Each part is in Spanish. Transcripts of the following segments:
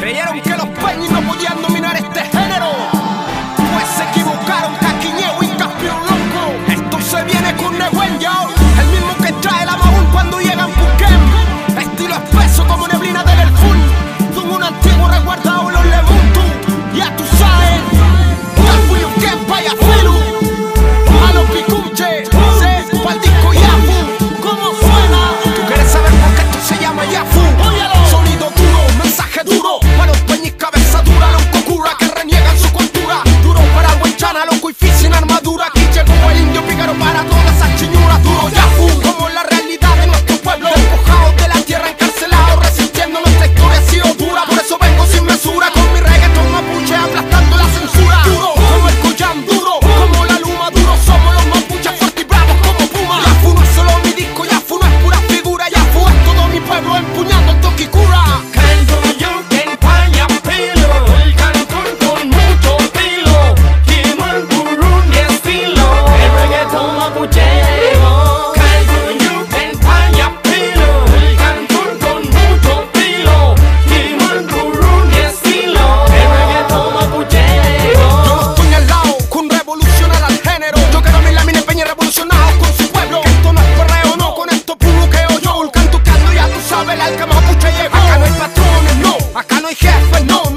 Creyeron que los peñis no podían dominar este género, pues se equivocaron. Caquiñeo y Caspio loco. Esto se viene con Nehuen Yao, el mismo que trae la Maúl cuando llega en Puquem. Estilo espeso como neblina del Elful, con un antiguo resguardado en los Lemuntu. Ya tú sabes, Yafu y Uquem vaya filu, a los picunches, pa'l disco Yafu. ¿Cómo suena? ¿Tú quieres saber por qué esto se llama Yafu? Sonido duro, mensaje duro, para los peñis cabeza dura, los cocura que reniegan su cultura. Duro para Huenchana, loco y fit sin armadura. Aquí llegó el indio pícaro para todas esas chiñuras. Duro Yafu, como la realidad de nuestro pueblo, despojados de la tierra, encarcelados, resistiendo. Nuestra historia ha sido dura, por eso vengo sin mesura, con mi reggaetón mapuche aplastando la censura. Duro como el Collán, duro como la Luma, duro somos los mapuches, fuertes y bravos como Puma. Yafu no es solo mi disco, Yafu no es pura figura, Yafu es todo mi pueblo empuñando el toquicura.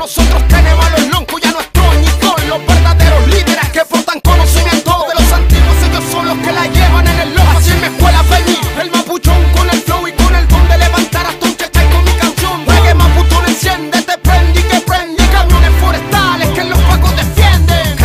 Nosotros tenemos a los loncos y a nuestros ñicos, los verdaderos líderes que portan conocimiento de los antiguos. Ellos son los que la llevan en el lomo. Así en mi escuela peñi, el mapuchón con el flow y con el don de levantar hasta un chachay con mi canción. Reggae mapuchón enciende, te prende y que prende. Camiones forestales que los pacos defienden.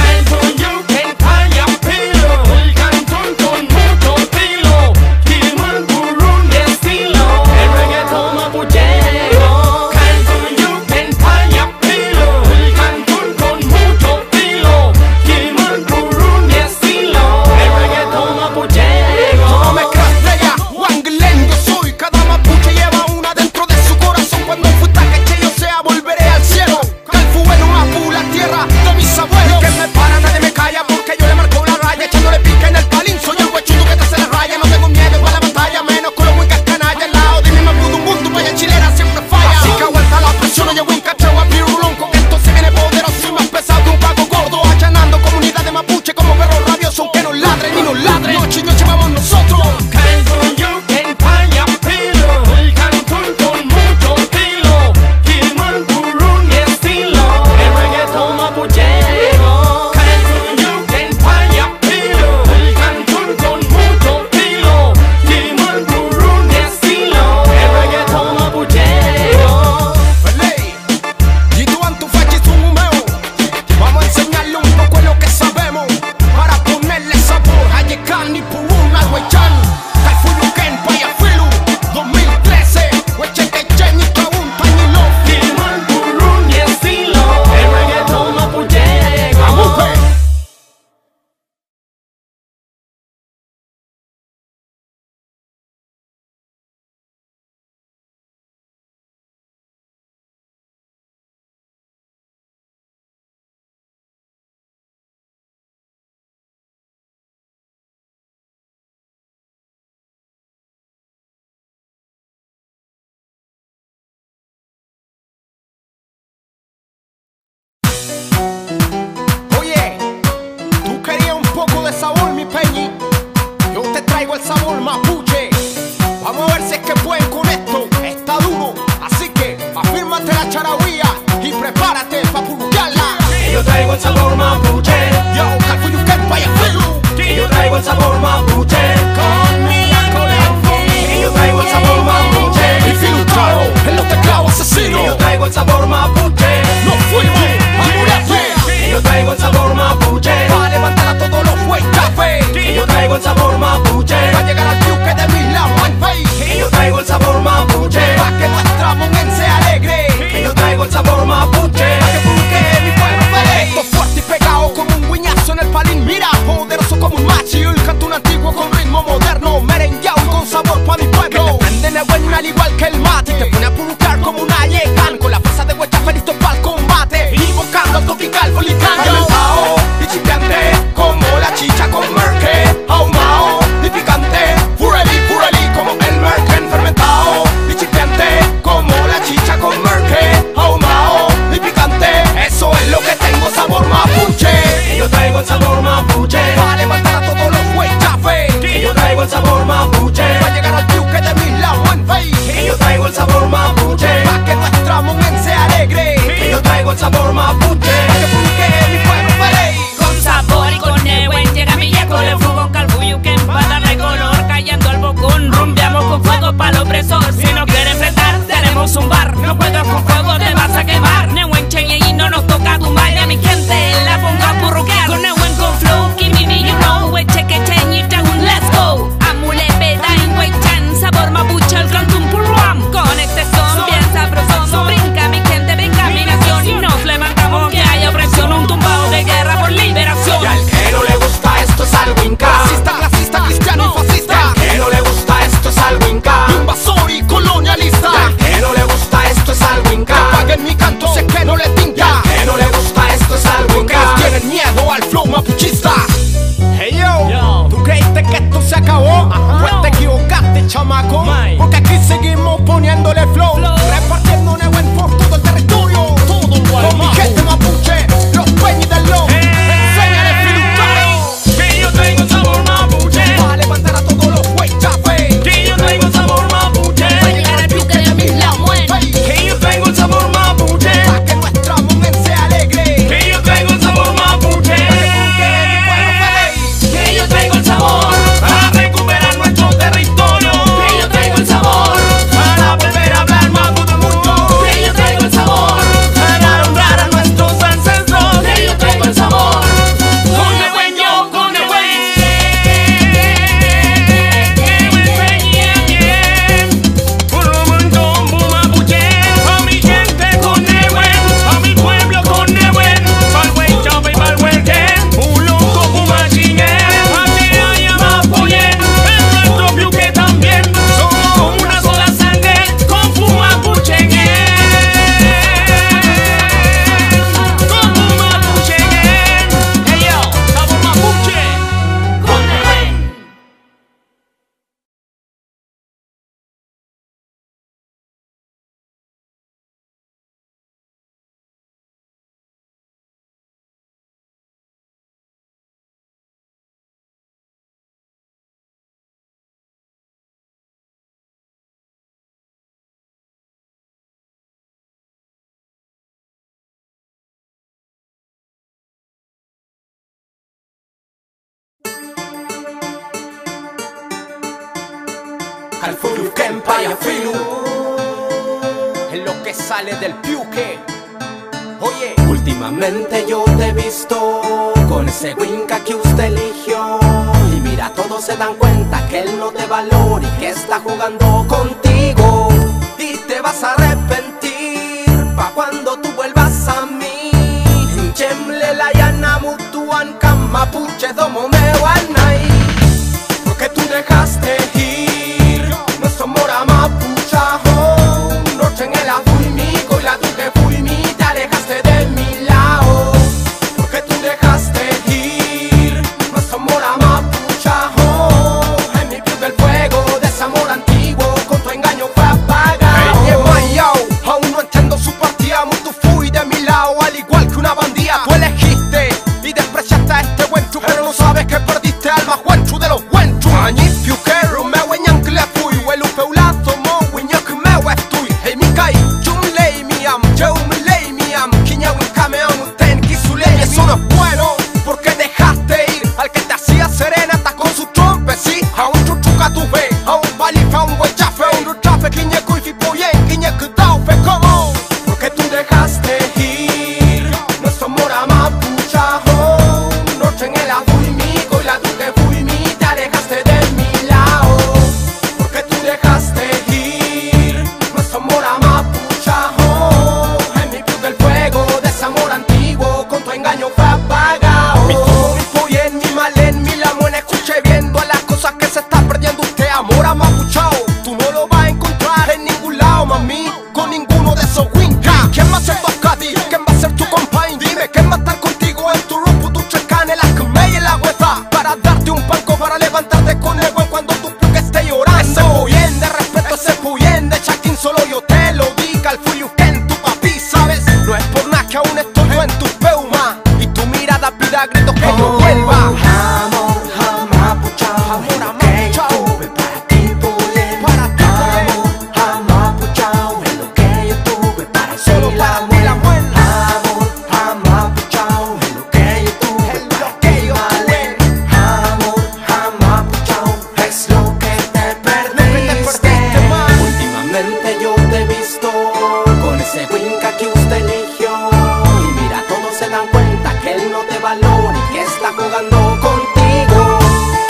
tramonense alegre. Que yo traigo el sabor mapuche, Que busque mi pueblo feliz. Con sabor y con Nehuen llega mi yaco, le fugo calbuyuquen para darle color, callando al bocón, rumbeamos con fuego para los presos. Si no quiere enfrentar, tenemos un bar, no juegas con fuego, te vas a quemar. Nehuen Cheñe y no nos toca tumbar, ya mi gente la pongo a burruquear. Con Nehuen con flow, Kimini you know, we cheque Cheñe y let's go. Amule peda en Huaychan, sabor mapuche el cantum purruam. Con este son bien sabrosón, brinca mi gente, brinca mi nación y nos levantamos que haya opresión, un tumbao de guerra por liberación. y al que no le gusta esto es algo inca. Racista, clasista, cristiano y fascista. Y al que no le gusta esto es algo inca. Invasor y colonialista. Y al que no le gusta esto es algo inca. Apaguen mi canto, sé que no le Y al tinca. que no le gusta esto es algo Porque inca. les tienen miedo al flow mapuchista. Hey yo, ¿tú creíste que esto se acabó? Pues te equivocaste, chamaco. Porque aquí seguimos poniéndole flow. Repartiendo Nehuen por todo el territorio. Con mi gente mapuche, los peñis del low. Enséñale filutado. Que yo traigo el sabor mapuche, Va a levantar a todos los huaychapes. que yo traigo el sabor mapuche, Va a llegar al piuque de mis lamuén. que yo traigo el sabor mapuche, Pa' que nuestra monense alegre. que yo traigo el sabor mapuche, que yo traigo el sabor para recuperar nuestro territorio, que yo traigo el sabor para volver a hablar mapuche, que yo traigo el sabor para honrar a nuestros ancestros, que yo traigo el sabor con Nehuen yo, con Nehuen, por un montón mapuche, a mi gente con Nehuen, a mi pueblo con Nehuen, pa'l Huaychape y pa'l Huelquen, un loco pumachingue, a ti haya mapuyen, en nuestro piuque también, somos una sola sangre, con pumapuchengue, con pumapuchengue, hey yo, sabor mapuche, con Nehuen. Al Fuyuquen Payafilu. Es lo que sale del piuque. Oye, Últimamente yo te he visto con ese winca que usted eligió. Y mira, todos se dan cuenta que él no te valora y que está jugando contigo. Y te vas a arrepentir pa' cuando tú vuelvas a mí. Chemle la yana mutuan mapuche domo me wanai. Porque tú dejaste ir nuestro mora mapuchajo. Noche en el afulmico y la duque fulmi, te alejaste de mi lado. Porque tú dejaste ir nuestro mora mapuchajo. En mi piel del fuego de ese amor antiguo, con tu engaño fue a visto con ese Winca que usted eligió. Y mira, todos se dan cuenta que él no te valora y que está jugando contigo.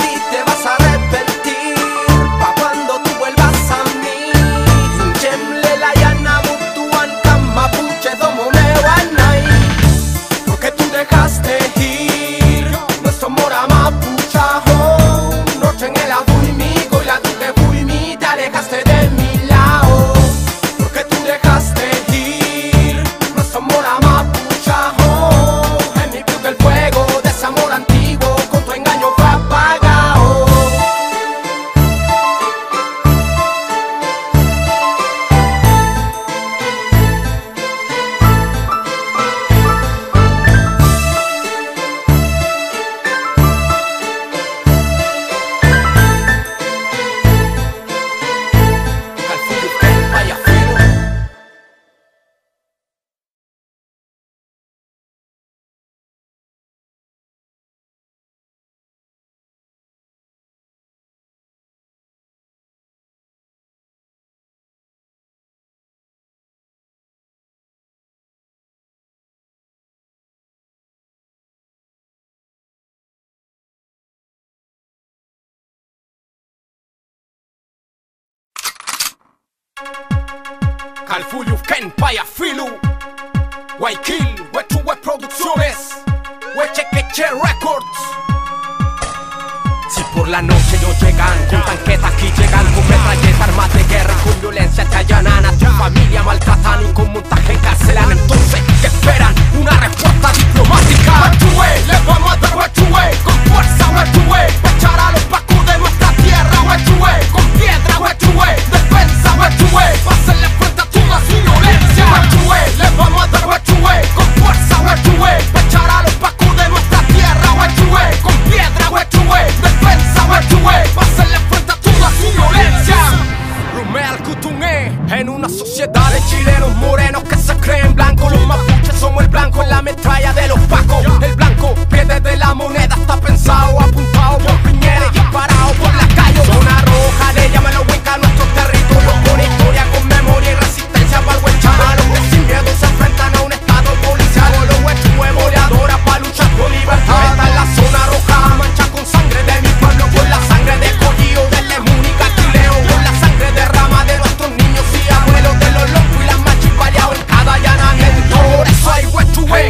Y te vas a arrepentir pa' cuando tú vuelvas a mí. Chemle la llana mutuan mapuche domonewanay. Porque tú dejaste ir nuestro amor a mapuchajo. Noche en el abuimigo y la duque buimi, te alejaste de mi lado. Porque tú dejaste ir nuestro amor a mapuchajo. En mi club el fuego de ese amor antiguo con tu engaño fue apagado. Calfulio Ken Paya Filu Guayquil, Wetuwe Producciones, Wechequeche Records. Si por la noche no llegan con tanquetas que llegan con metralletas, armas de guerra, con violencia te allanan a tu familia, maltratan y con montaje encarcelan. Entonces, ¿qué esperan? Una respuesta diplomática. Wetuwe, les vamos a dar Wetuwe, con fuerza Wetuwe, pa' echar a los pacos de nuestra tierra Wetuwe, con piedra Wetuwe, defensa Wetuwe, pa' hacerle frente a toda su violencia Wetuwe, les vamos a dar Wetuwe, con fuerza Wetuwe, pa' echar a los pacos de nuestra tierra Wetuwe, con piedra Wetuwe, defensa Wetuwe, pa' hacerle frente a toda su violencia. Rumel Kutungue, en una sociedad de chilenos morenos que se creen blancos. Los mapuches somos el blanco en la metralla de los pacos. El blanco, pie desde la moneda, está pensado, apuntado por Piñera y disparado por la calle. Zona roja, le llaman los Winca a nuestro territorio, con historia, con memoria y resistencia para el huechano. Los que sin miedo se enfrentan a un estado policial. Los Wetuwe boleadora para luchar por libertad. Esta es la zona roja, mancha con sangre de mi pueblo, con la sangre de Collillo, de Lemúnica, Chileo, con la sangre derrama de nuestros niños y abuelos, de los locos y las machipaleados en cada allanamiento. Por eso hay Wetuwe,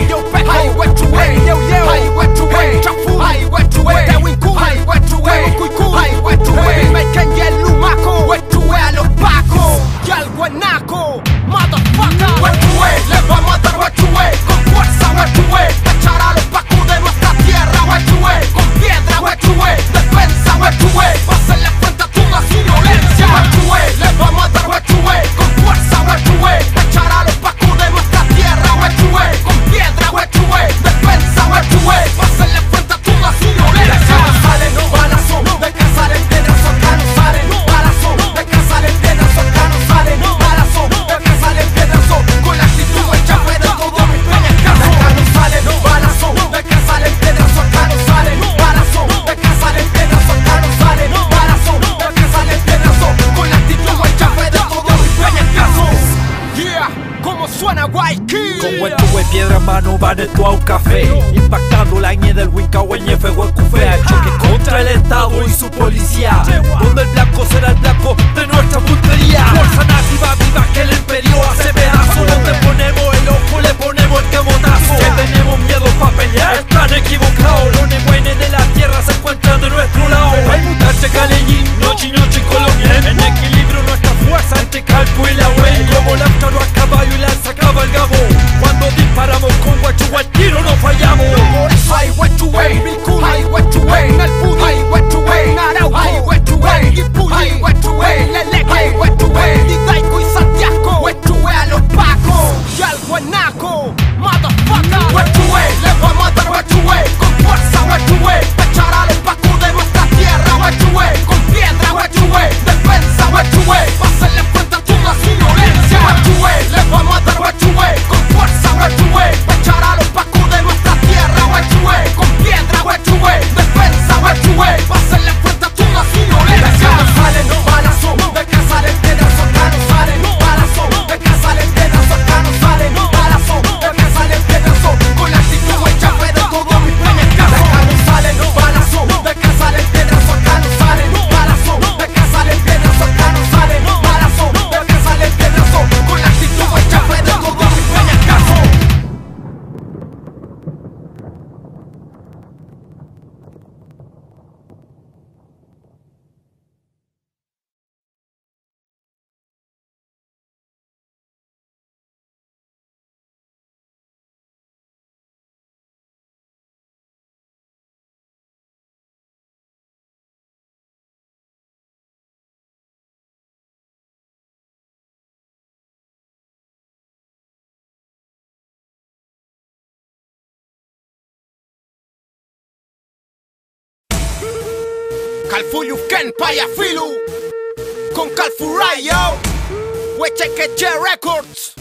hay Wetuwe, hay Wetuwe, Chafu, hay Wetuwe, Tewinku, hay Wetuwe, Cuicú, hay Wetuwe, Maiken y el Lumaco, Wetuwe a los pacos y al guanaco, motherfucker. Wetuwe, les vamos a dar Wetuwe, con fuerza Wetuwe, pa' echar a los pacos de nuestra tierra Wetuwe, con piedra Wetuwe, defensa Wetuwe, pa' hacerle frente a toda su violencia Wetuwe, les vamos a dar Wetuwe, con fuerza Wetuwe, pa' echar a los pacos de nuestra tierra Wetuwe, con piedra Wetuwe, defensa Wetuwe, pa' hacerle frente a toda su violencia. Salen balazo, de que salen piedras, acá no salen balazo, de que salen piedras, acá no salen balazo, de que salen piedras, con la actitud hecha fe de todo mi peña casa. Acá no salen balazo, de que salen piedras, acá no salen balazo, de que salen piedras, acá no salen balazo, de que salen piedras, con la actitud hecha fe de todo mi peña casa. Yeah, como suena Guayquil. Con Wetuwe piedra en mano van esto a un café, impactando la ñe del Winca o ñefe huecufe, al choque contra el Estado y su policía, donde el blanco será el blanco de nuestra puntería. Fuerza nativa viva que el imperio hace pedazo, donde ponemos el ojo le ponemos el camotazo. Que tenemos miedo pa' pelear, están equivocados. Los nehuenes de la tierra se encuentran de nuestro lado. El mutante caleñín, nochi nochi colombiano, en equilibrio nuestra fuerza entre calco y la huella. Como lámparo a caballo y lanza cabalgamos, cuando disparamos con Wetuwe el tiro no fallamos. Por eso hay Wetuwe, Vilcún, hay Wetuwe, Nalpudi, hay Wetuwe, Narauco, hay Wetuwe, Guipulli, hay Wetuwe, Leleque, hay Wetuwe, Didaico y Santiago, Wetuwe a los pacos y al guanaco, motherfucker. Wetuwe, les vamos a dar Wetuwe, con fuerza Wetuwe, pa' echar a los pacos de nuestra tierra Wetuwe, con piedra Wetuwe, defensa Wetuwe, pa' hacerle frente a toda su violencia Wetuwe, Calfuyu Ken Payafilu con Calfurayo Wechekeche Records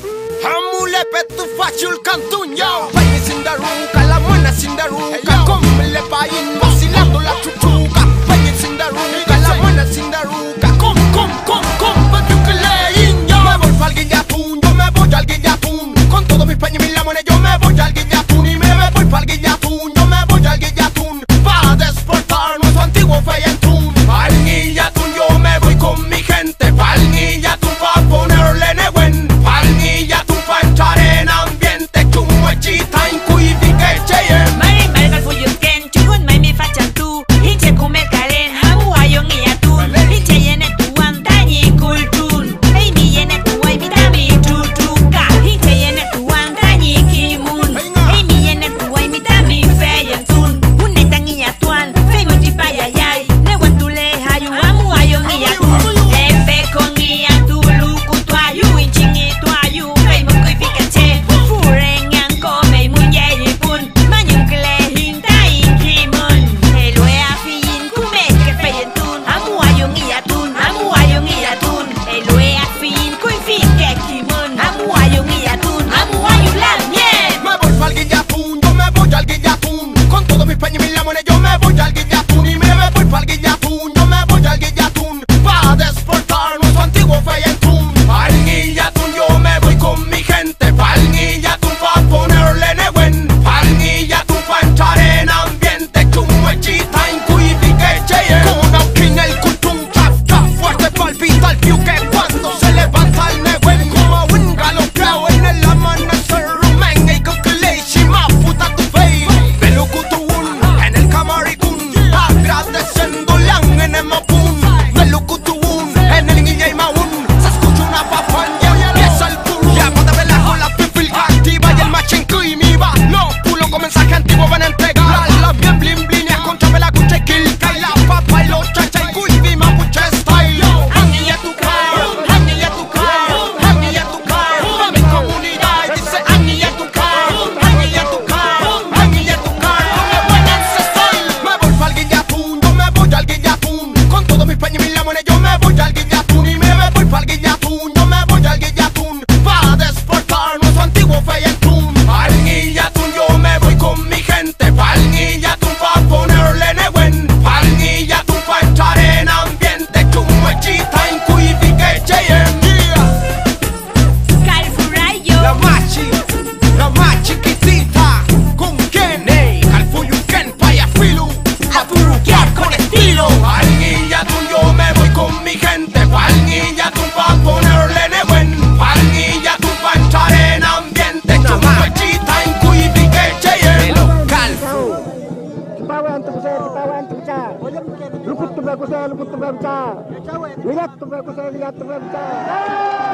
Hamule Petu Fachul Cantun yo Baile sin daruca, la mona sin daruca Come le payin vacilando la chuchuca Baile sin daruca, la mona sin daruca Baile que leyin yo Me voy pa'l Guillatún, yo me voy al Guillatún Con todos mis peñas y mis lamones yo me voy al Guillatún Y me voy pa'l Guillatún, yo me voy al Guillatún Pa' desportar nuestro antiguo Feyentún Pa'l Guillatún yo me voy con mi gente Pa'l Guillatún pa' ponerle negüen Pa'l Guillatún pa' entrar en ambiente Chumuechita in kuivi que cheyen Mari marga fuyuken, chukun mai mi fachan tu Hinche kume karen, hamu ayong iyatun Hinche yene tuan, tanyi kultun Hey mi yene tuay, mi dami tutuka Hinche yene tuan, tanyi kimun Hey mi yene tuay, mi dami feyentun Unay tangi iyatuan, fey multipayayay Newan tule hayu, hamu ayong iyatun Epe con iyatulu kutuayu, inchingi tuayu Fey mungkuy pikache, fureng yang komey munyeyipun Manyung klehin taing kimun Elwe afiyin kumek ke feyentun Hamu ayong iyatun, hamu ayong iyatun Elwe afiyin kuy fike kimun Hamu ayong iyatun, hamu ayong lamien Me voy pa'l Guillatún, yo me voy al Guillatún Con todos mis peñas y mis lamones yo me voy al Guillatún Y me voy pa'l Guillatún, yo me voy al Guillatún Pa' desportar nuestro antiguo Feyentún Pa'l Guillatún yo me voy con mi gente Pa'l Guillatún pa' ponerle negüen Pa'l Guillatún pa' entrar en ambiente Chumuechita in kuivi que cheyen Con Aukin el cultún, taf, fuerte palpita el piu que cuando se levanta el negüen Como un galopeo en el amanecer Rumen y kukuleishi ma puta tu fey Melukutun en el camaricún Agradeciendo lang en el mapun Melukutun en el guille y maún Se escucha una papanya y empieza el puro Ya cuando vela con la pipil activa y el machinco y mi va No, pulo con mensaje antiguo van a entregar La bien blin blin y escúchame la cucha y kilka Y la papa y los chacha y kuivi mapuche style Hangi a tu car, hangi a tu car, hangi a tu car Pa' mi comunidad y dice hangi a tu car, hangi a tu car, hangi a tu car Con buen ancestral Me voy pa'l Guillatún, yo me voy al Guillatún Con todos mis peñas y mis lamones yo me voy al Guillatún Y me voy pa'l Guillatún, yo me voy al Guillatún Pa' desportar nuestro antiguo Feyentún Pa'l Guillatún yo me voy con mi gente Pa'l Guillatún pa' ponerle negüen Pa'l Guillatún pa' entrar en ambiente Chumuechita in kuivi que cheyen Calfurayo La más chiquitita con Kenny Calfuyu Ken Payafilu a buruquear con estilo Pa'l Guillatún yo me voy con mi gente Pa'l Guillatún pa' ponerle negüen Pa'l Guillatún pa' entrar en ambiente Chumuechita in kuivi que cheyen Cipawan tu besar. Luput tu besar. Lihat tu besar.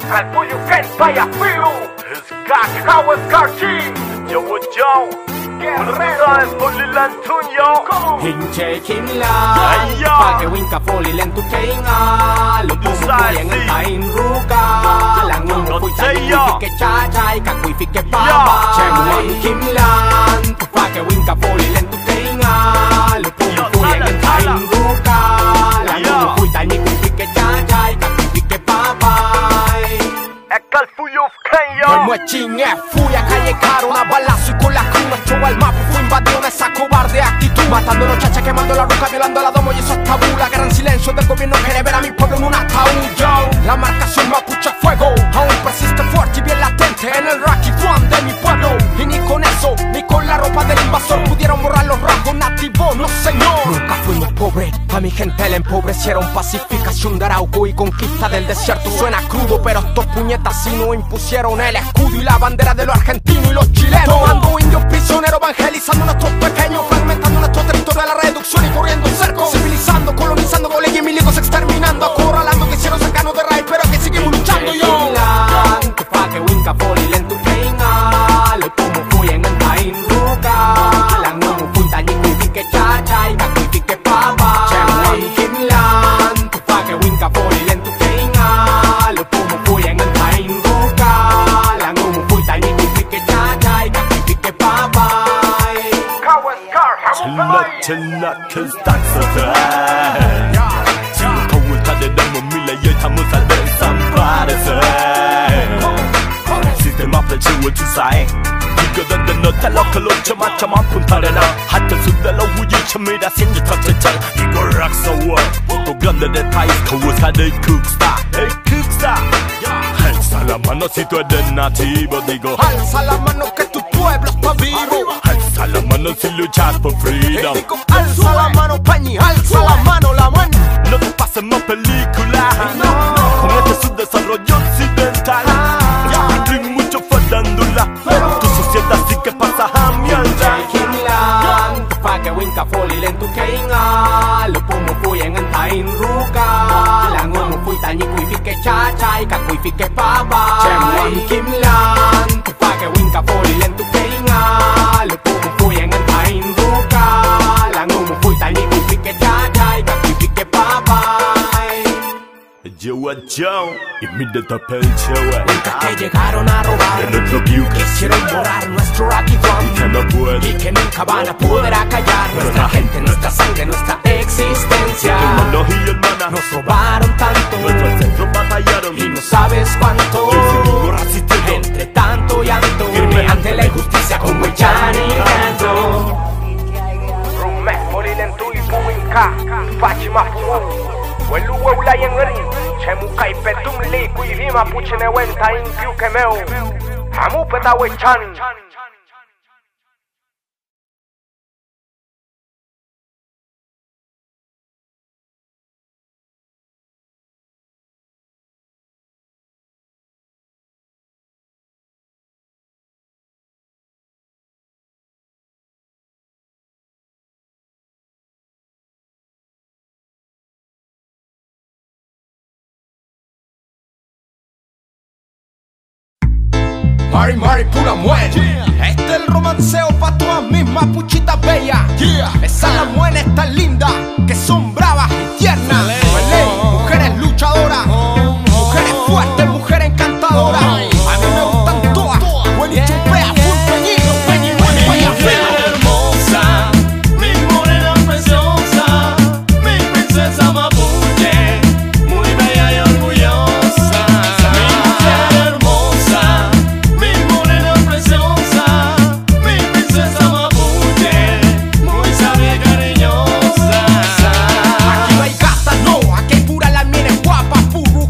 Calfuyu Ken Payafilu, Skak Karchi, Yo Guerrero, Polilan Tunyo, Hinche Kimla, Pake Winka Polilan tu Kenga, Lo Pumu Puyen en Tain Ruka, Langumu Puita Fike Chachai, Kakui Fike Papa, Chemuan Kimlan, Pake Winka Polilan tu Kenga, Lo Pumu Puyen en Tain Ruka, Langumu Puita Fike Chachai, Kakui Fike Papa. El muechín es furia, callejaron a balazo y con la cruz nuestro al mapa fue invadido de esa cobarde actitud, matando a los chachas, quemando la roca, violando la domo y eso es tabú. La gran silencio del gobierno quiere ver a mi pueblo en un ataúd. Yo, la marcación mapuche fuego aún persiste fuerte y bien latente en el Rocky One de mi pueblo. Y ni con eso, ni con la ropa del invasor pudieron borrar los rasgos nativos, no señor. Nunca fuimos pobres, a mi gente la empobrecieron. Pacificación de Arauco y conquista del desierto. Suena crudo, pero estos puñetas sí no impusieron el escudo y la bandera de los argentinos y los chilenos. Tomando indios prisioneros, evangelizando a nuestros pequeños, fragmentando nuestro territorio a la reducción y corriendo un cerco. Civilizando, colonizando, goles y milicos exterminando, acorralando que hicieron sacarnos de raíz, pero que seguimos luchando yo. 젤라 캔스탄서들 지금 거울 타대는 밀레의 타무사된 쌈바레스 시스템 앞에 지워 주사해 이거던데 너 탈럭클로 처마처마 푼타레나 하트 순달로 우유첨이라 생지 터치창 이걸 악서워 또 건너대 타이스 거울사들 쿡스타 에이 쿡스타 alza la mano si tú eres nativo, digo alza la mano que tu pueblo está vivo, alza la mano si luchas por freedom, digo alza la mano Peñi, alza la mano, la mano. No te pases más película, con este su desarrollo occidental, hay mucho farándula, tu sociedad sí que pasa a mierda. Pake Winka Polilan tu Kenga, Lo Pumu Puyen en Tain Ruka, Langumu Puita Nikui Fike Chachai, Kakui Fike Papa, Chemuan Kimlan, Pake Winka Polilan tu Kenga, Lo Pumu Puyen en Tain Ruka, Langumu Puita Nikui Fike Chachai, Kakui Fike Papa. Yo y mira esta pelchua Que llegaron a robar, de nuestro view, quisieron borrar nuestro Rocky One, que no puede, y que nunca van a poder acallar nuestra gente, nuestra sangre, nuestra existencia. hermanos y hermanas, Nos robaron tanto, nuestros centros batallaron y no sabes cuánto. y seguimos resistiendo Entre tanto llanto, firme ante la injusticia como el Chani canto. Rume Polilan tu y Puinka, Fachima Fu, Welu Wula y Engeri, Chemuka y Petum Li, Kuirima Puchene Wenta in Piu Kemeo, Hamu Peta Wechan. Mari Mari pura muerte. Este es el romanceo pa' todas mis mapuchitas bellas. Esas las mujeres tan lindas que son bravas y tiernas. Mujeres luchadoras, mujeres fuertes, mujeres encantadoras. A mí me gustan todas. Buen y chupea, full peñito, peñi, buen vaya hermosa, mi morena preciosa, mi princesa mapuche, muy bella y orgullosa. Mi mujer hermosa, mi morena preciosa, mi princesa mapuche, muy sabia y cariñosa. Aquí no hay gata, no, aquí hay pura la miren guapa, puro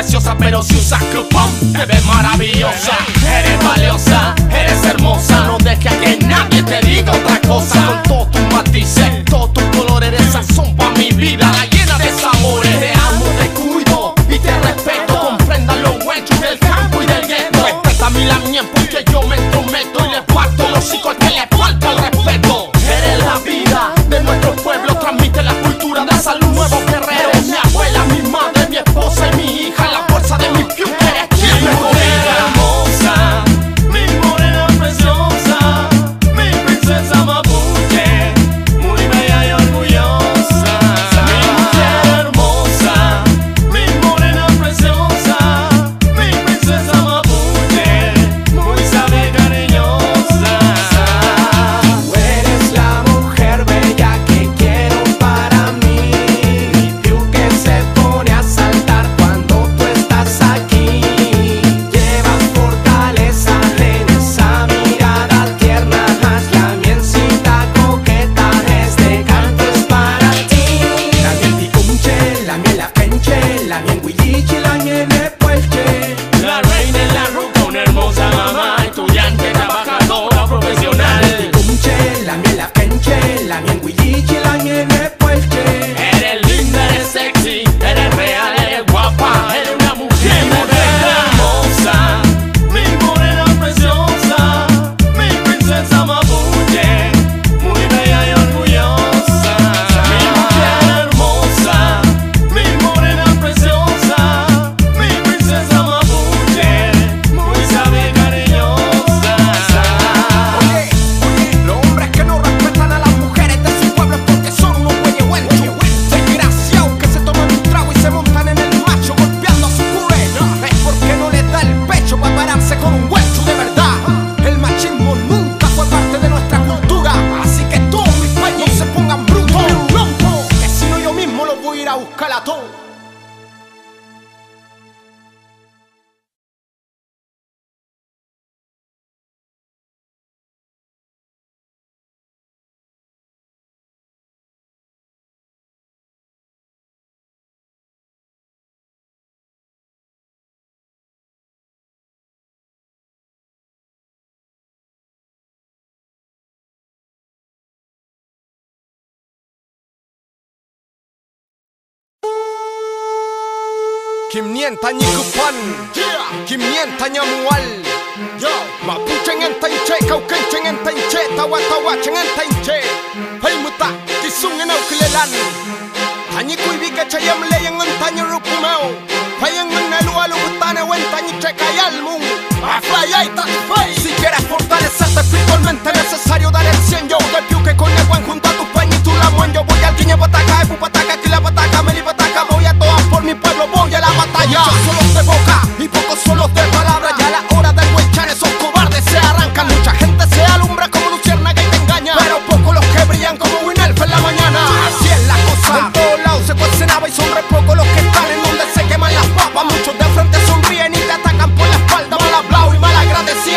graciosa, pero si usas cupón te ves maravillosa. Eres valiosa, eres hermosa, no dejes a que nadie te diga otra cosa. Con todos tus matices, todos tus colores, eres sazón pa' mi vida, la llena de sabores. Te amo, te cuido y te respeto, comprendan los huechos del campo y del gueto. Respeta mi lamien porque yo me entrometo y le parto los hocico al que le falta el respeto. Eres la vida de nuestro pueblo, transmite la cultura de salud, nuevos guerreros. Mi abuela, mi madre, mi esposa y mi hija, la fuerza de mi piel, eres quien me gobierna. Hermosa, mi morena preciosa, mi princesa mapuche, muy bella y orgullosa. Mi mujer hermosa, mi morena preciosa, mi princesa mapuche, muy sabia y cariñosa. Tú eres la mujer bella que quiero para mí. Mi piu que se pone a saltar cuando tú estás aquí. Llevas fortaleza en esa mirada tierna. La miencita coqueta, este canto es para ti. La miel ticunche, la miel afenche, la miel huilliche, la miel nepuelche. La reina en la ruta, una hermosa mamá, estudiante, trabajadora, profesional. Ticunche, la miel afenche, la miel huilliche, la miel nepuelche. Eres linda, eres sexy, eres real, eres guapa, eres una mujer moderna. Hermosa, mi morena preciosa, mi princesa mapuche, muy bella y orgullosa. Mi mujer hermosa, mi morena preciosa, mi princesa mapuche, muy sabia y cariñosa. Oye, los hombres que no respetan a las mujeres de su pueblo es porque son unos huehuenchos, desgraciados que se toman un trago y se montan en el macho golpeando a su cure. Es porque no les da el pecho para pararse con un huecho de verdad. El machismo nunca fue parte de nuestra cultura, así que todos mis paños se pongan brutos, que si no yo mismo los voy a ir a buscar a todos. Kimnienta ñikupan, kimnienta ñamual. Mapuchen en tainche, cauquenchen en tainche, tahuatahuachen en tainche. Hey muta, kisun en auclelan. Tañikuibi que chayam leyen en taño rupumeo. Fayen en el ualu butane o en tañiche cayalmun. Aflayaita, si quieres fortalecerte espiritualmente necesario dar el 100. Yo te piu que con el buen junto a tus peñas y tu lamuan. Yo voy al guiñe pataca, epu pataca, quila pataca, meli pataca. Voy a todas por mi pueblo, voy a la batalla. Muchos son los de boca y pocos son los de palabra. Ya a la hora del huechar esos cobardes se arrancan. Mucha gente se alumbra como luciérnaga y te engaña, pero pocos los que brillan como Winelf en la mañana. Así es la cosa, en todos lados se cuecenaba y son re pocos los que están en donde se queman las papas. Muchos de frente sonríen y te atacan por la espalda, mal hablado y mal agradecido.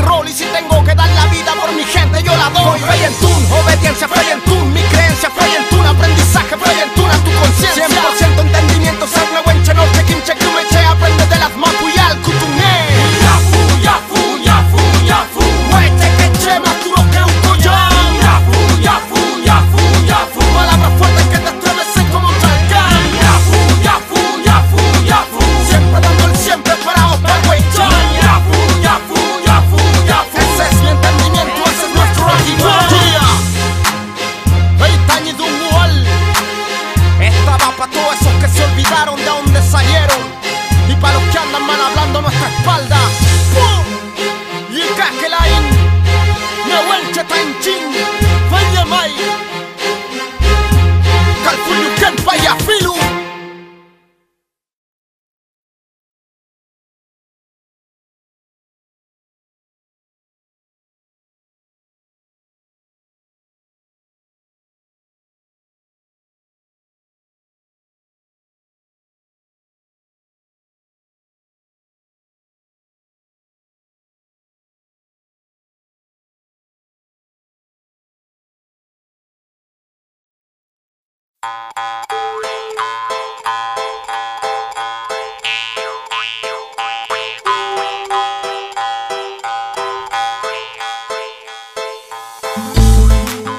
rol y si tengo que dar la vida por mi gente yo la doy. Con Feyentún, obediencia Feyentún, mi creencia Feyentún, aprendizaje Feyentún a tu conciencia. 100% entendimiento, ser nehuenche, norte, quinche, cumeche, aprende de las mapuyal, kutuné. Yafu, yafu, yafu, yafu. Hueche, queche, más duro que un collón. Yafu, yafu, yafu, yafu. Palabras fuertes que te estremecen como un volcán. Yafu, yafu, yafu, yafu. Siempre dando el 100 preparados para el huechón. Yafu, yafu, yafu, yafu. Ese es mi entendimiento, ese es nuestro actitud. Veitañi de un wall. Esta va pa' todos esos que se olvidaron de dónde salieron y pa' los que andan mal hablando a nuestra espalda. Y Kakelain, Nehuenche Tanchin, Feñamay, Calfuyuken Payafilu.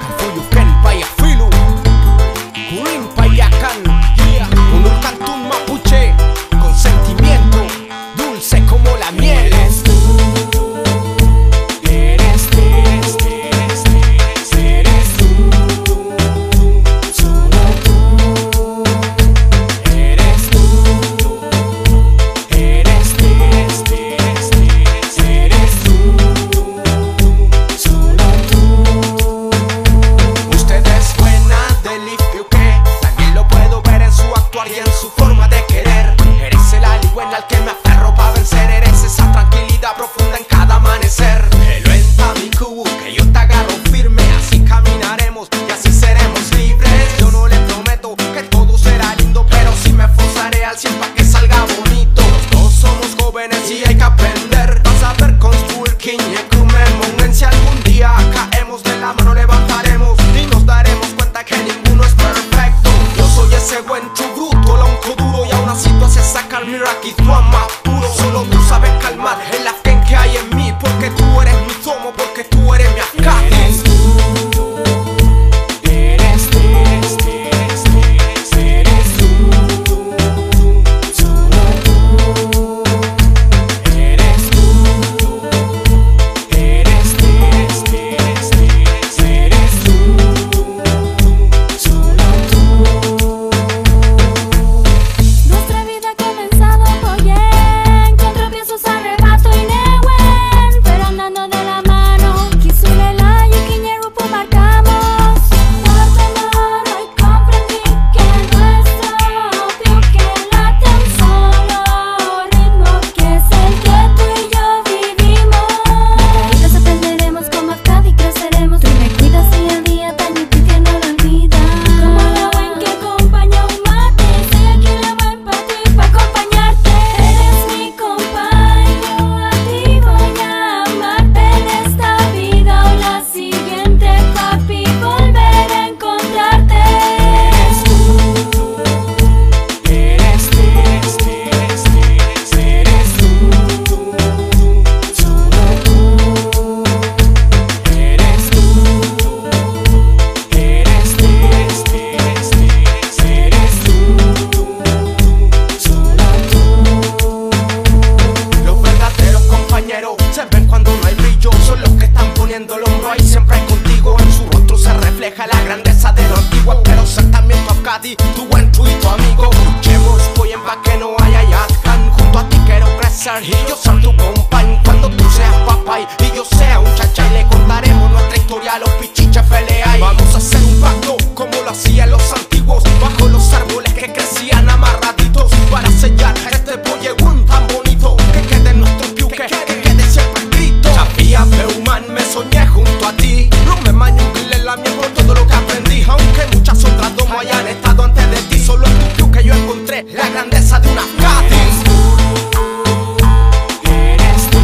Calfuyuken Payafilu, Kurin Payakan, un cantún mapuche con sentimiento, dulce como la miel. Eres tú, eres tú, eres tú, eres tú, solo tú. Eres tú, eres tú, eres tú, solo tú. Usted es buena del que también lo puedo ver en su actuar y en su forma de querer. Eres el aligüen al que me aferro para vencer. Eres esa tranquilidad profunda en cada amanecer. Lo en mi cubo, que yo te agarro firme. Así caminaremos y así seremos libres. Yo no le prometo que todo será lindo, pero sí me esforzaré al 100 para que salga bonito. Los dos somos jóvenes y hay que aprender a saber construir quiñecumemon. Si algún día caemos de la mano levantaremos y nos daremos cuenta que ninguno es perfecto. Yo soy ese buen bruto, lonco duro, y aún así tú haces sacar mi raquito más puro. Solo tú sabes calmar el afken que hay en mí, porque tú eres mi tomo, porque tú eres mi afkan. Eres tú, eres tú, eres tú, eres tú, solo tú. Eres tú, eres tú, eres tú, solo tú. Nuestra vida ha comenzado muy bien, con tropiezos, arrebato y Nehuen, pero andando de la mano, Kisulela y Quiñerupu marcamos. Por tu mano y comprendí que nuestro pique late a un solo ritmo, que es el que tú y yo vivimos. De caídas aprenderemos como acá y creceremos. Tú me cuidas día a día, tan y tú que no lo olvidas. Como la buen que acompaña un mate, soy aquí la buen pa' ti, pa' acompañarte. Eres mi compañero, a ti voy a amarte en esta vida o la siguiente, papi, volver a encontrarte. Eres tú, eres tú, eres tú, solo tú. Eres tú, eres tú, eres tú, solo tú. Los verdaderos compañeros se ven cuando no hay brillo, son los que están poniendo el hombro ahí siempre contigo. En su rostro se refleja la grandeza de lo antiguo. Espero ser también tu Afkadi, tu buen tu y tu amigo. Luchemos, voy en pa' que no haya yatkan. Junto a ti quiero crecer y yo ser tu compañ. Cuando tú seas papá y yo sea un chachay, le contaremos nuestra historia a los pichiches feleay. Vamos a hacer un pacto como lo hacían los antiguos, bajo los árboles que crecían amarraditos, para sellar este pollegun tan bonito, que quede en nuestro piuque, que quede siempre escrito. Sabía Beuman, me soñé junto a ti. No me maño un la mía por todo lo que aprendí, aunque muchas otras domos hayan estado antes de ti. Solo en tu piuque yo encontré la grandeza de una Afkadi. Eres tú, eres tú,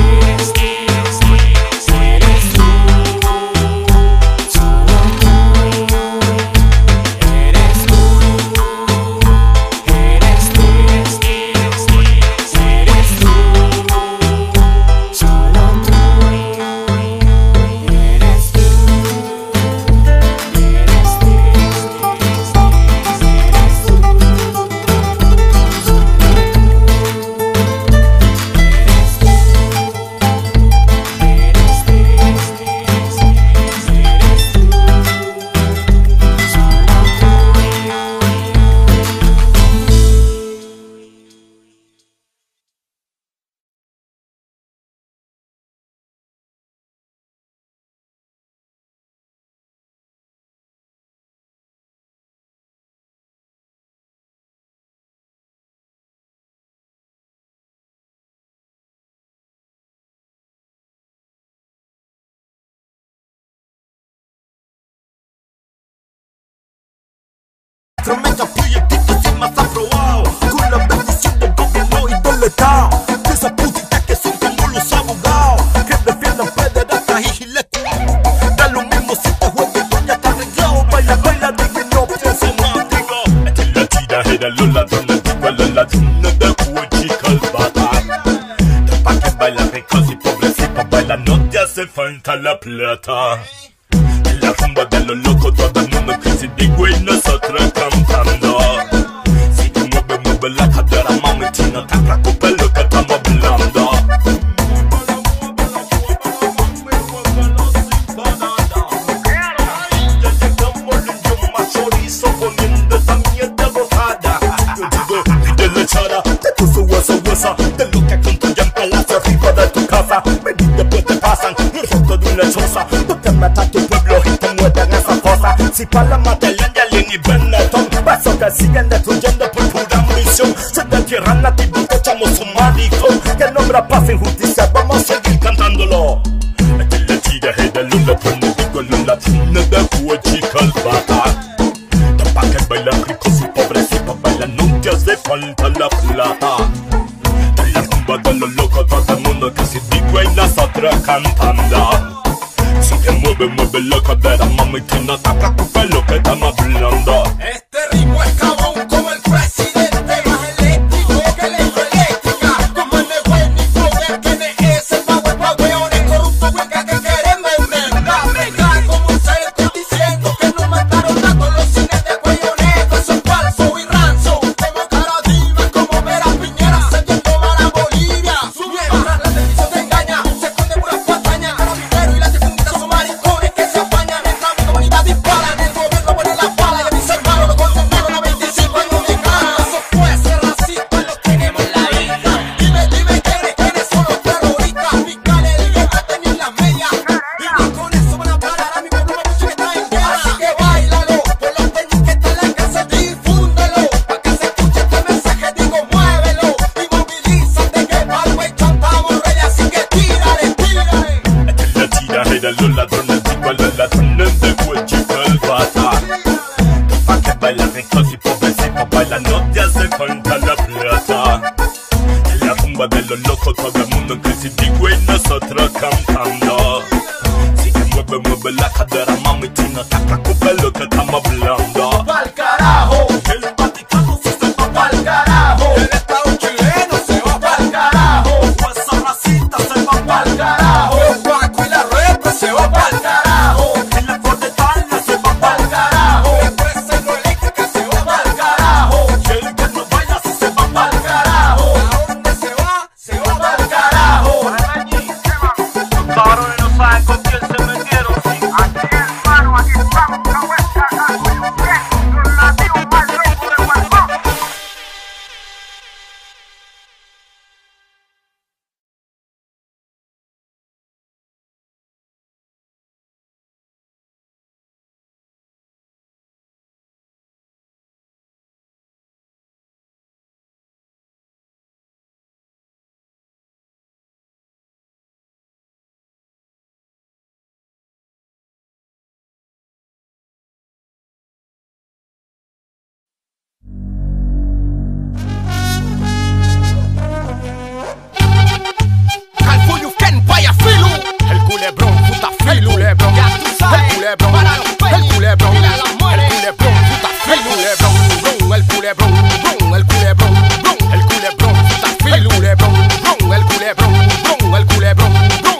nuestro mega proyectito sin más aprobado, con la bendición del gobierno y del Estado. De esas putitas que son como los abogados, que defiendan pederastas y giletes. Da lo mismo si te juegas, ya está arreglado. Baila, baila, dime, no pienso más, digo. Esta es la tiradera, los ladrones, digo, los ladrones de Huachica el bata. Pa' que bailan ricos y pobrecitos bailan, no te hace falta la plata. En la rumba de los locos todo el mundo que se digo y nosotros cantando. Si te mueve, mueve la cadera, mami, si no te preocupes lo que estamos hablando. Ya llegamos en yo más chorizo poniendo esa mierda rosada. Yo digo, pídele echada de tu su huesa, de lo que construyen palacio arriba de tu casa. Ven y después te pasan el resto de una choza. No te metas a tu pueblo y te mueven esas cosas. Si para la Matellán y Alien y Benetton, paso que siguen destruyendo por pura ambición. Se te tierran nativos, te echamos un maricón. Que el nombre pasa injusticia, vamos a seguir cantándolo. Esta es la tiradera, los ladrones, digo los ladrones de Huachica el bata. Pa' que bailan ricos y pobrecitos bailan, no te hace falta la plata. En la rumba de los locos todo el mundo que se digo y nosotros cantando. Si te mueve, mueve la cadera, mami, que no te preocupes lo que estamos hablando. Este ritmo es cabrón como el presidente, más eléctrico que la hidroeléctrica. Como el Nehuen ni poder que de ese power pa' weones corruptos huecas que quieren vender. Venga, como se le estoy diciendo que nos mataron a todos los cines de cuello negro. Eso es falso y ranzo. Tengo cara diva como Vera Piñera se yendo para Bolivia. Mientras la televisión te engaña, se esconde puras patrañas. Carabinero y la difundida son maricones que se apañan. Mientras mi comunidad disparan, el gobierno pone la bala y a mis hermanos lo condenaron a 25 años de cana. Esos jueces racistas los tenemos en la isla. Dime quiénes son los terroristas. Fiscales de guerra tenían las medias. Y ni con eso van a parar a mi pueblo mapuche que está en guerra. Así que báilalo, por los tenis que está en la casa, difúndelo. Pa' que se escuche este mensaje, digo muévelo. Y movilízate que valgo y cantamos rey, así que tírale. Esta es la tiradera, los ladrones, digo los ladrones de Huachica el bata. Pa' que bailan ricos y pobrecitos bailan, no te hace falta la plata. En la rumba de los locos todo el mundo que se digo y nosotros cantando. Si te mueve, mueve la cadera, mami, si no te preocupes lo que estamos hablando. Pa'l carajo, El Vaticano sí se va pa'l carajo. El Estado chileno se va pa'l carajo. esa racista se va Pa'l carajo. Los Paco y la Repre se va pa'l carajo. en la fortaleza se va Pa'l carajo. La empresa hidroeléctrica se va pa'l carajo. y el que no baila sí se va Pa'l carajo. ¿A dónde se va? Se va pa'l carajo. Los varones no saben con quién se metieron, sí. Aquí hermano, aquí estamos, una vuelta a los nativos más locos de Guantánamo. Calfuyuken, vaya filu. El culebrón, puta filu, lebrón. Ya tú sabes, el culebrón, para los pelos. El culebrón, mira las mujeres. El culebrón, puta filu, lebrón. El culebrón, el culebrón, el culebrón, puta filu, lebrón. El culebrón, el culebrón,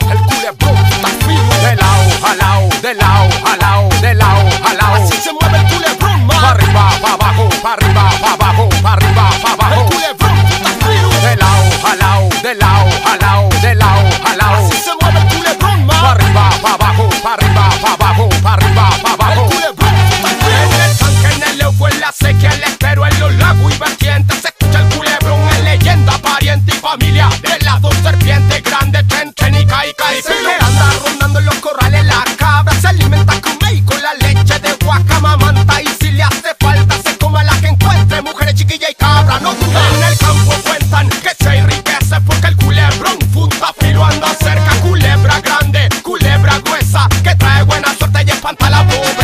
el culebrón, puta filu. De lado a lado, de lado a lado, de lado a lado. Así se mueve el culebrón, man. Pa' arriba, pa' abajo, pa' arriba, pa' abajo, pa' arriba, pa' abajo. El culebrón, puta filu. De lado a lado, de lado a lado, de lado a lado. Así se mueve el culebrón, man. Pa' arriba, pa' abajo, pa' arriba, pa' abajo, pa' arriba, pa' abajo. El culebrón, puta filu. En el tanque, en el leuco, en la sequía, el estero, en los lagos y vertientes. Se escucha el culebrón, en leyenda, pariente y familia. De las dos serpientes grandes, Tenica y Caipilo. Anda rondando en los corrales la cabra. Se alimenta con maíz, con la leche de guacamamanta. Y si le hace falta, se come la que encuentre. Mujeres, chiquilla y cabra, no duda. En el campo cuentan que se enriquece porque el culebrón puta filo anda cerca. Culebra grande, culebra gruesa, que trae buena suerte y espanta la boca.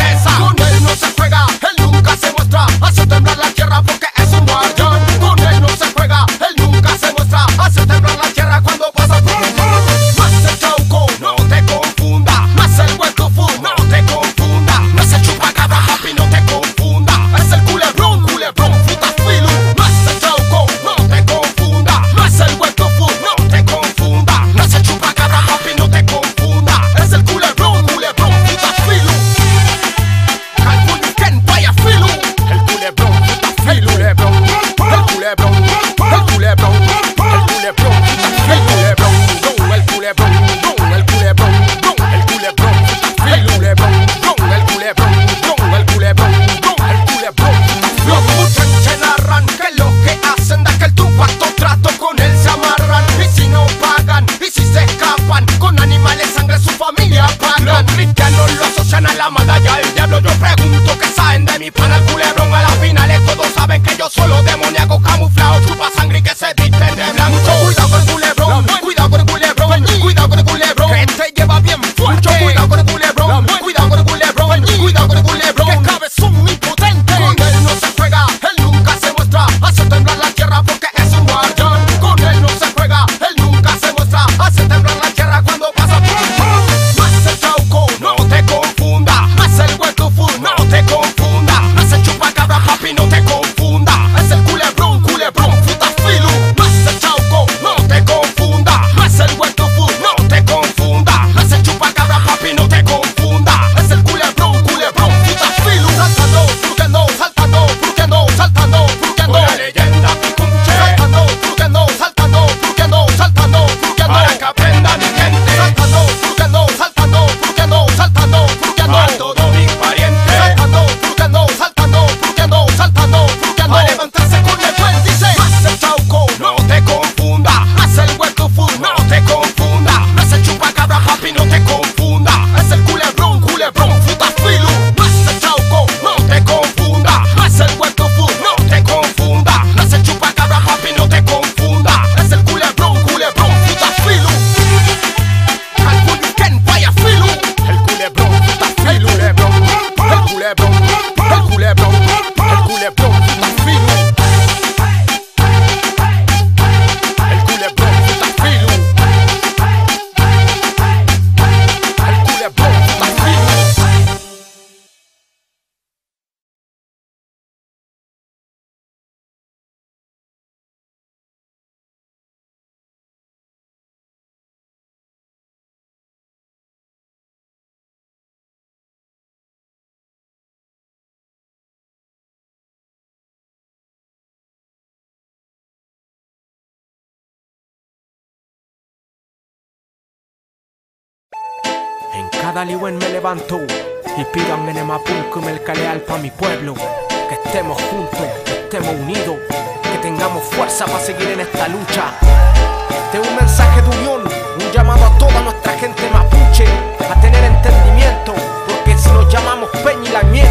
cada liwen me levanto y pido a Menemapun que me leal pa' mi pueblo. Que estemos juntos, que estemos unidos, que tengamos fuerza para seguir en esta lucha. Este es un mensaje de unión, un llamado a toda nuestra gente mapuche a tener entendimiento, porque si nos llamamos Peña y la Miel,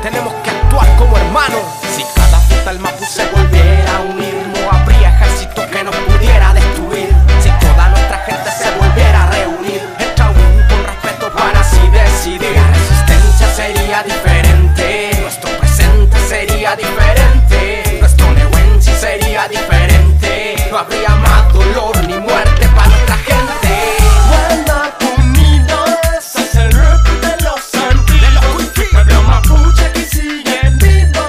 tenemos que actuar como hermanos. Si cada puta el Mapu se volviera a unir, no habría ejército que nos pudiera destruir. Si toda nuestra gente se volviera a reunir, entra un con respeto para así decidir. La resistencia sería diferente, nuestro presente sería diferente, nuestro Nehuenchi sería diferente. No habría más dolor ni muerte para nuestra gente. Vuelva conmigo, ese es el rap de los antiguos, pueblo mapuche que sigue vivo.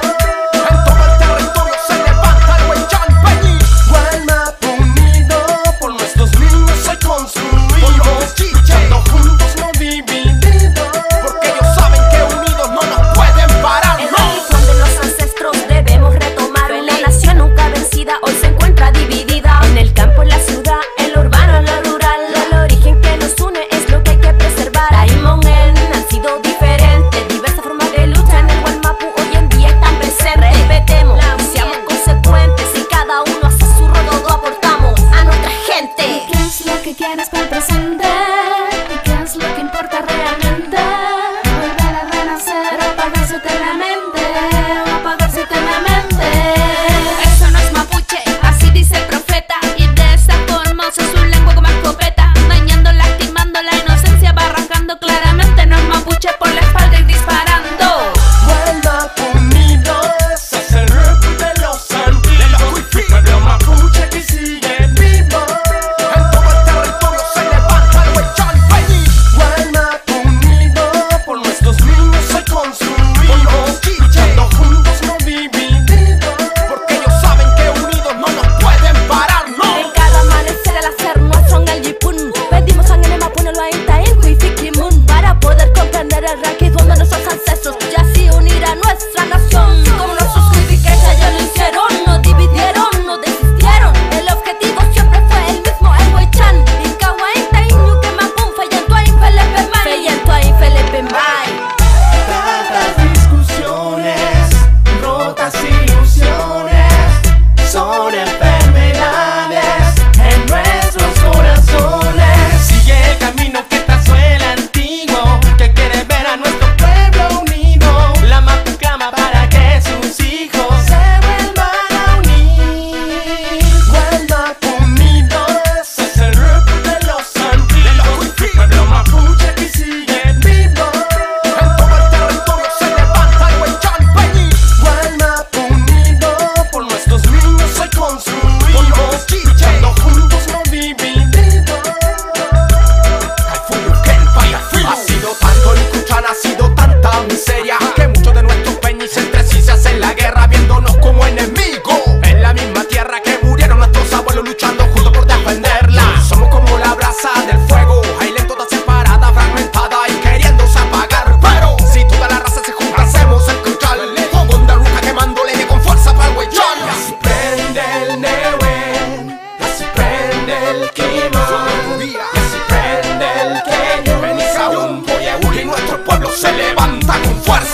En todo el territorio se levanta el Huaychán Peñi. Vuelva conmigo, por nuestros niños hoy construimos, luchando juntos no divididos, Porque ellos saben que unidos no nos pueden parar, El no. religión de los ancestros debemos retomar. La nación nunca vencida hoy se encuentra dividida. En el campo, en la ciudad, en lo urbano, en lo rural. El origen que nos une es lo que hay que preservar. Aimongen han sido diferentes, diversas formas de lucha en el Gualmapu hoy en día están presentes. Respetemos, seamos consecuentes y cada uno hace su rol, todo aportamos a nuestra gente. ¿Qué es lo que quieres para el presente? ¿Y qué es lo que importa realmente? Volver a renacer, apagarse eternamente, apagarse eternamente. Eso no es mapuche, así dice el profeta. Y de esa forma usa su lengua como escopeta, dañando, lastimando la inocencia, barrancando claramente. No es mapuche por la espalda y disparando. vuelva conmigo, ese es el rap de los antiguos, pueblo mapuche que sigue vivo. En todo el territorio se levanta el Huaychán Peñi. Vuelva conmigo, por nuestros niños hoy construimos, luchando juntos no divididos. Porque ellos saben que unidos no nos pueden parar, no. En cada amanecer al hacer nuestro en el Yipun, pedimos a Menemapun el Wainta en Huifikimun para poder comprender el raquis donde nuestros ancestros y así unir a nuestra nación. Como nuestros Huifiques ellos lo hicieron, no dividieron, no desistieron. El objetivo siempre fue el mismo, el Huaychán. Inca Wainta Iñuque Mapun, Feyentuain Felepemay, Feyentuain Felepemay. Tantas discusiones, rotas ilusiones, son enfermedades en nuestros corazones. Sigue el camino que trazó el antiguo, que quiere ver a nuestro pueblo unido. La Mapu clama para que sus hijos se vuelvan a unir. Vuelva conmigo, ese es el rap de los antiguos, pueblo mapuche que sigue vivo. En todo el territorio se levanta el Huaychán Peñi. Vuelva conmigo, por nuestros niños hoy construimos, luchando juntos no divididos. Ha sido tanto el Cuchan, ha sido tanta miseria, que muchos de nuestros peñis entre sí se hacen la guerra, viéndonos como enemigos. En la misma tierra que murieron nuestros abuelos luchando juntos por defenderla. Somos como la brasa del fuego, ahí lento, toda separada, fragmentada y queriéndose apagar. Pero si toda la raza se junta, hacemos el Cuchal, fuego en derruca quemándole con fuerza para el Huaychán. Y así prende el Nehuen, y así prende el Kimon, y así prende el Queño. Ven y Saúl, y nuestro pueblo se levanta con fuerza.